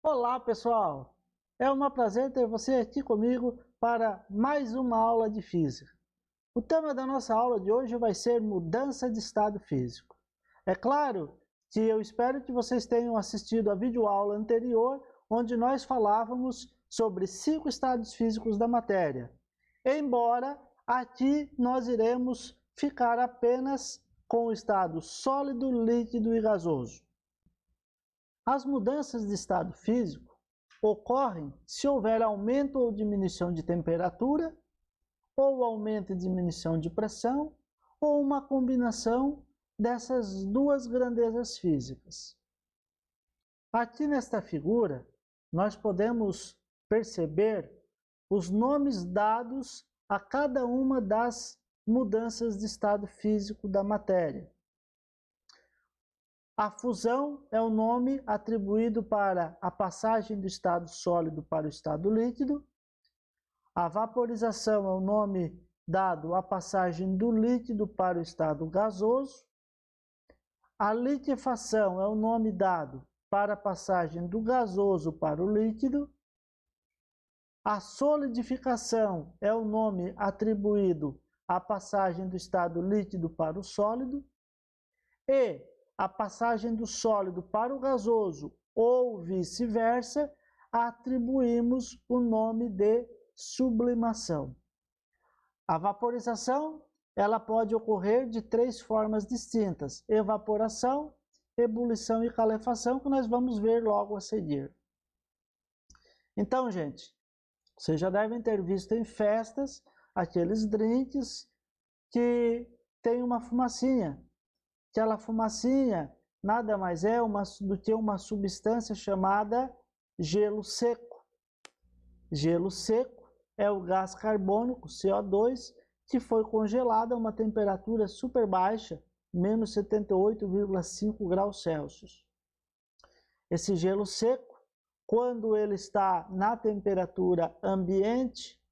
Olá, pessoal! É um prazer ter você aqui comigo para mais uma aula de física. O tema da nossa aula de hoje vai ser mudança de estado físico. É claro que eu espero que vocês tenham assistido a videoaula anterior, onde nós falávamos sobre 5 estados físicos da matéria. Embora aqui nós iremos ficar apenas com o estado sólido, líquido e gasoso. As mudanças de estado físico ocorrem se houver aumento ou diminuição de temperatura, ou aumento e diminuição de pressão, ou uma combinação dessas duas grandezas físicas. Aqui nesta figura, nós podemos perceber os nomes dados a cada uma das mudanças de estado físico da matéria. A fusão é o nome atribuído para a passagem do estado sólido para o estado líquido. A vaporização é o nome dado à passagem do líquido para o estado gasoso. A liquefação é o nome dado para a passagem do gasoso para o líquido. A solidificação é o nome atribuído à passagem do estado líquido para o sólido. E a passagem do sólido para o gasoso ou vice-versa, atribuímos o nome de sublimação. A vaporização, ela pode ocorrer de 3 formas distintas: evaporação, ebulição e calefação, que nós vamos ver logo a seguir. Então, gente, vocês já devem ter visto em festas aqueles drinks que tem uma fumacinha. Aquela fumacinha nada mais é do que uma substância chamada gelo seco. Gelo seco é o gás carbônico, CO2, que foi congelado a uma temperatura super baixa, menos 78,5 graus Celsius. Esse gelo seco, quando ele está na temperatura ambiente,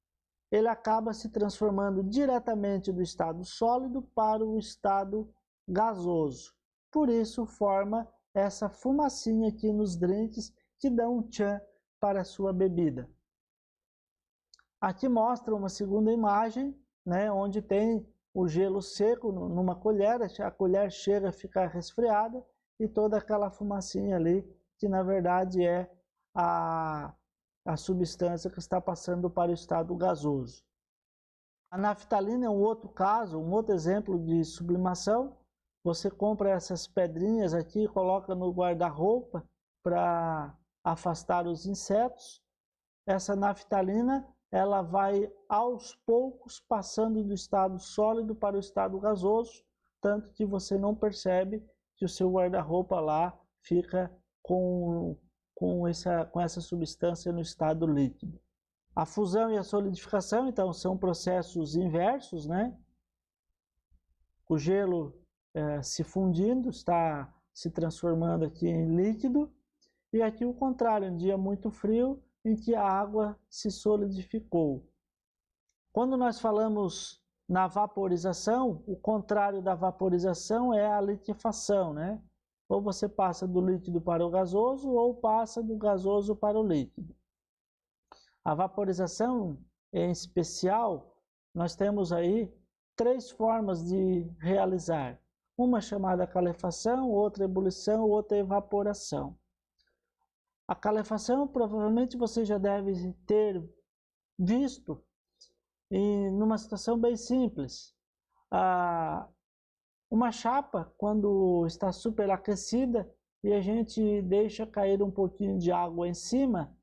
ele acaba se transformando diretamente do estado sólido para o estado gasoso. Por isso forma essa fumacinha aqui nos drinks que dá um tchan para a sua bebida. Aqui mostra uma segunda imagem, onde tem o gelo seco numa colher, a colher chega a ficar resfriada e toda aquela fumacinha ali, que na verdade é a substância que está passando para o estado gasoso. A naftalina é um outro caso, um outro exemplo de sublimação. Você compra essas pedrinhas aqui e coloca no guarda-roupa para afastar os insetos. Essa naftalina, ela vai aos poucos passando do estado sólido para o estado gasoso, tanto que você não percebe que o seu guarda-roupa lá fica com essa substância no estado líquido. A fusão e a solidificação, então, são processos inversos, O gelo se fundindo, está se transformando aqui em líquido, e aqui o contrário, um dia muito frio, em que a água se solidificou. Quando nós falamos na vaporização, o contrário da vaporização é a liquefação, Ou você passa do líquido para o gasoso, ou passa do gasoso para o líquido. A vaporização, em especial, nós temos aí 3 formas de realizar. Uma chamada calefação, outra ebulição, outra evaporação. A calefação provavelmente você já deve ter visto numa situação bem simples. Uma chapa, quando está superaquecida e a gente deixa cair um pouquinho de água em cima,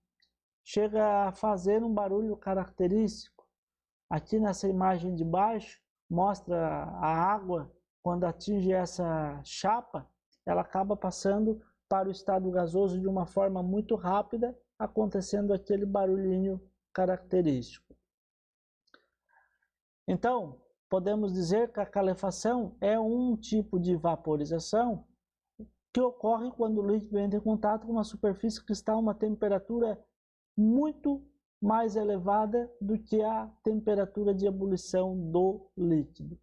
chega a fazer um barulho característico. Aqui nessa imagem de baixo mostra a água. Quando atinge essa chapa, ela acaba passando para o estado gasoso de uma forma muito rápida, acontecendo aquele barulhinho característico. Então, podemos dizer que a calefação é um tipo de vaporização que ocorre quando o líquido entra em contato com uma superfície que está a uma temperatura muito mais elevada do que a temperatura de ebulição do líquido.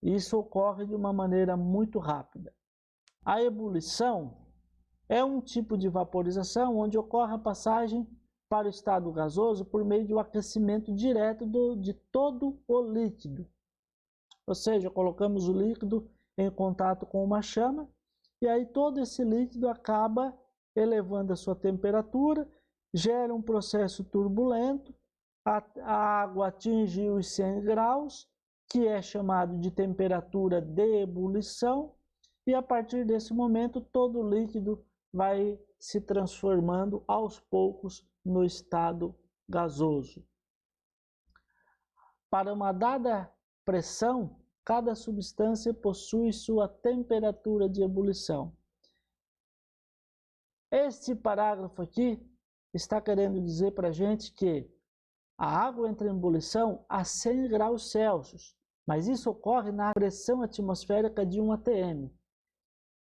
Isso ocorre de uma maneira muito rápida. A ebulição é um tipo de vaporização onde ocorre a passagem para o estado gasoso por meio de um aquecimento direto de todo o líquido. Ou seja, colocamos o líquido em contato com uma chama e aí todo esse líquido acaba elevando a sua temperatura, gera um processo turbulento, a água atinge os 100 graus, que é chamado de temperatura de ebulição, e a partir desse momento todo o líquido vai se transformando aos poucos no estado gasoso. Para uma dada pressão, cada substância possui sua temperatura de ebulição. Este parágrafo aqui está querendo dizer para a gente que a água entra em ebulição a 100 graus Celsius, mas isso ocorre na pressão atmosférica de 1 atm.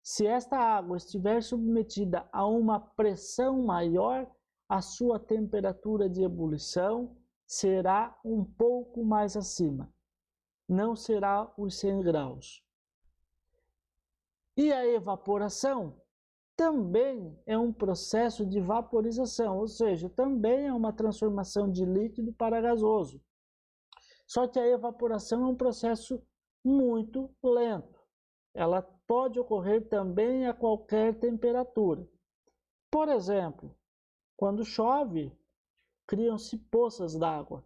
Se esta água estiver submetida a uma pressão maior, a sua temperatura de ebulição será um pouco mais acima. Não será os 100 graus. E a evaporação também é um processo de vaporização, ou seja, também é uma transformação de líquido para gasoso. Só que a evaporação é um processo muito lento. Ela pode ocorrer também a qualquer temperatura. Por exemplo, quando chove, criam-se poças d'água.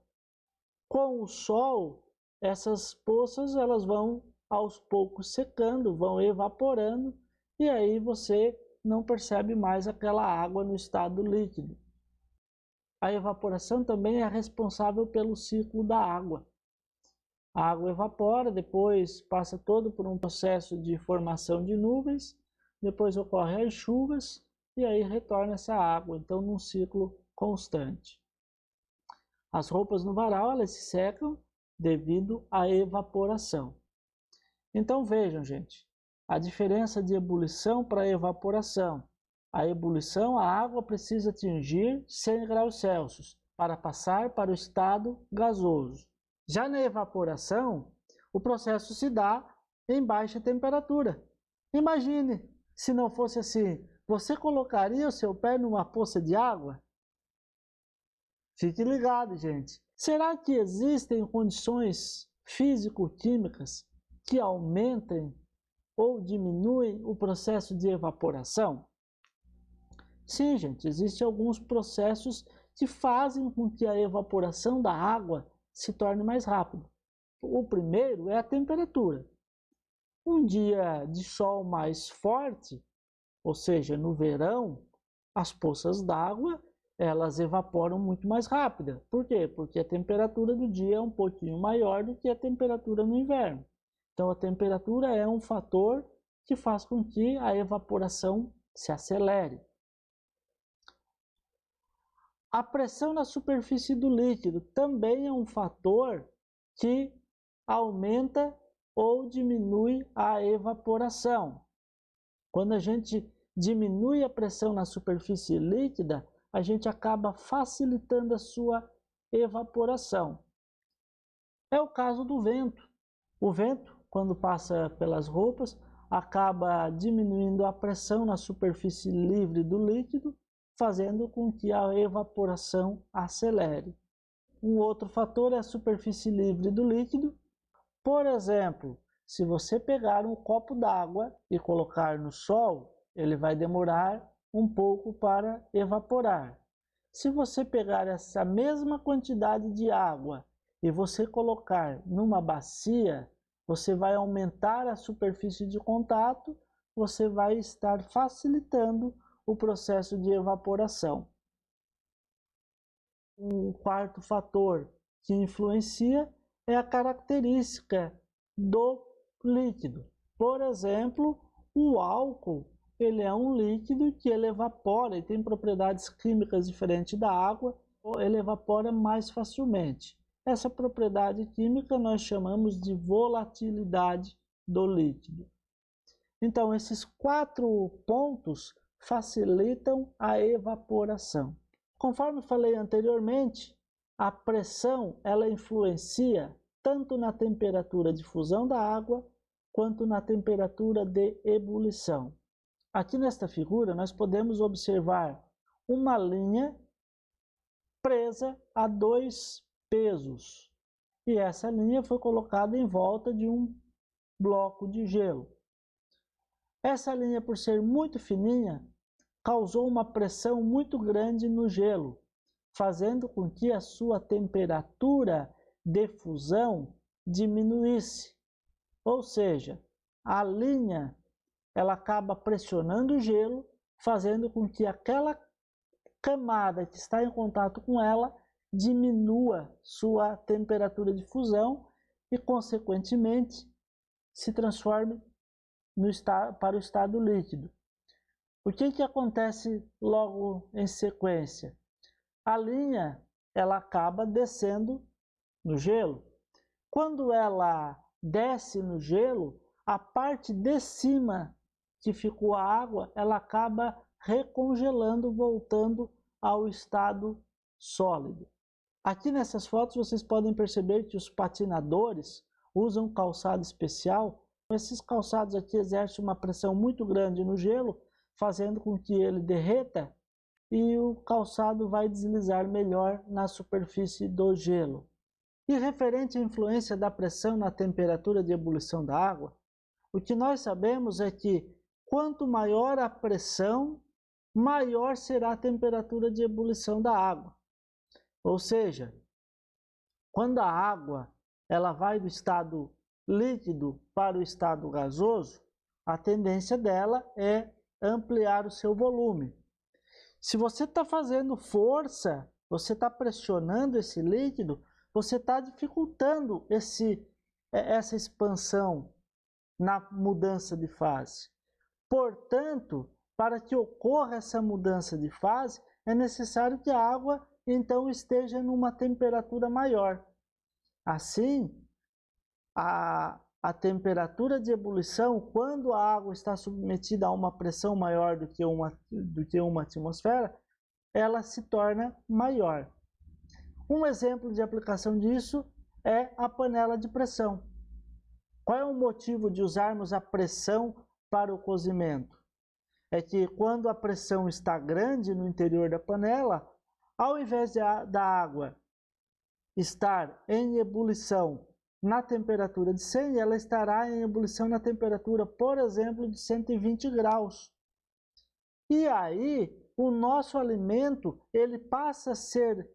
Com o sol, essas poças elas vão aos poucos secando, vão evaporando, e aí você não percebe mais aquela água no estado líquido. A evaporação também é responsável pelo ciclo da água. A água evapora, depois passa todo por um processo de formação de nuvens, depois ocorrem as chuvas e aí retorna essa água, então num ciclo constante. As roupas no varal elas se secam devido à evaporação. Então vejam, gente, a diferença de ebulição para evaporação. A ebulição, a água precisa atingir 100 graus Celsius para passar para o estado gasoso. Já na evaporação, o processo se dá em baixa temperatura. Imagine, se não fosse assim, você colocaria o seu pé numa poça de água? Fique ligado, gente. Será que existem condições físico-químicas que aumentem ou diminuem o processo de evaporação? Sim, gente, existem alguns processos que fazem com que a evaporação da água se torne mais rápido. O primeiro é a temperatura. Um dia de sol mais forte, ou seja, no verão, as poças d'água elas evaporam muito mais rápido. Por quê? Porque a temperatura do dia é um pouquinho maior do que a temperatura no inverno. Então a temperatura é um fator que faz com que a evaporação se acelere. A pressão na superfície do líquido também é um fator que aumenta ou diminui a evaporação. Quando a gente diminui a pressão na superfície líquida, a gente acaba facilitando a sua evaporação. É o caso do vento. O vento, quando passa pelas roupas, acaba diminuindo a pressão na superfície livre do líquido, fazendo com que a evaporação acelere. Um outro fator é a superfície livre do líquido. Por exemplo, se você pegar um copo d'água e colocar no sol, ele vai demorar um pouco para evaporar. Se você pegar essa mesma quantidade de água e você colocar numa bacia, você vai aumentar a superfície de contato, você vai estar facilitando o processo de evaporação. Um quarto fator que influencia é a característica do líquido. Por exemplo, o álcool, ele é um líquido que ele evapora e tem propriedades químicas diferentes da água, ele evapora mais facilmente. Essa propriedade química nós chamamos de volatilidade do líquido. Então, esses 4 pontos facilitam a evaporação. Conforme falei anteriormente, a pressão ela influencia tanto na temperatura de fusão da água quanto na temperatura de ebulição. Aqui nesta figura nós podemos observar uma linha presa a dois pesos. E essa linha foi colocada em volta de um bloco de gelo. Essa linha, por ser muito fininha, causou uma pressão muito grande no gelo, fazendo com que a sua temperatura de fusão diminuísse. Ou seja, a linha ela acaba pressionando o gelo, fazendo com que aquela camada que está em contato com ela diminua sua temperatura de fusão e, consequentemente, se transforme para o estado líquido. O que acontece logo em sequência? A linha ela acaba descendo no gelo. Quando ela desce no gelo, a parte de cima que ficou a água, ela acaba recongelando, voltando ao estado sólido. Aqui nessas fotos vocês podem perceber que os patinadores usam calçado especial. Esses calçados aqui exercem uma pressão muito grande no gelo, fazendo com que ele derreta e o calçado vai deslizar melhor na superfície do gelo. E referente à influência da pressão na temperatura de ebulição da água, o que nós sabemos é que quanto maior a pressão, maior será a temperatura de ebulição da água. Ou seja, quando a água ela vai do estado líquido para o estado gasoso, a tendência dela é ampliar o seu volume. Se você está fazendo força, você está pressionando esse líquido, você está dificultando essa expansão na mudança de fase. Portanto, para que ocorra essa mudança de fase, é necessário que a água então esteja numa temperatura maior. Assim, a temperatura de ebulição, quando a água está submetida a uma pressão maior do que uma atmosfera, ela se torna maior. Um exemplo de aplicação disso é a panela de pressão. Qual é o motivo de usarmos a pressão para o cozimento? É que quando a pressão está grande no interior da panela, ao invés da água estar em ebulição na temperatura de 100, ela estará em ebulição na temperatura, por exemplo, de 120 graus. E aí, o nosso alimento ele passa a ser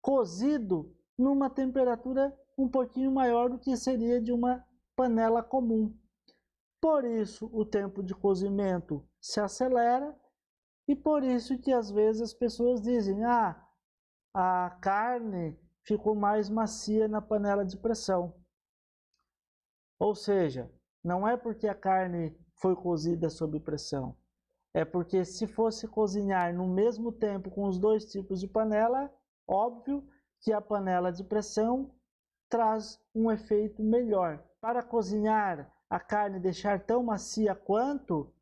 cozido numa temperatura um pouquinho maior do que seria de uma panela comum. Por isso, o tempo de cozimento se acelera e por isso que às vezes as pessoas dizem: a carne ficou mais macia na panela de pressão. Ou seja, não é porque a carne foi cozida sob pressão, é porque se fosse cozinhar no mesmo tempo com os dois tipos de panela, óbvio que a panela de pressão traz um efeito melhor. Para cozinhar a carne e deixar tão macia quanto,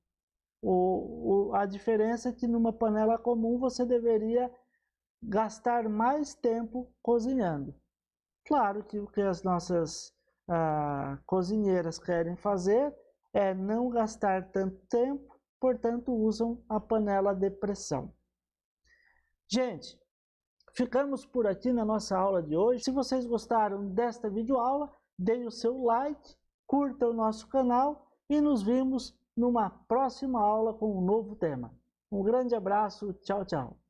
a diferença é que numa panela comum você deveria gastar mais tempo cozinhando. Claro que o que as nossas cozinheiras querem fazer é não gastar tanto tempo, portanto usam a panela de pressão. Gente, ficamos por aqui na nossa aula de hoje. Se vocês gostaram desta videoaula, deem o seu like, curta o nosso canal e nos vemos numa próxima aula com um novo tema. Um grande abraço, tchau, tchau.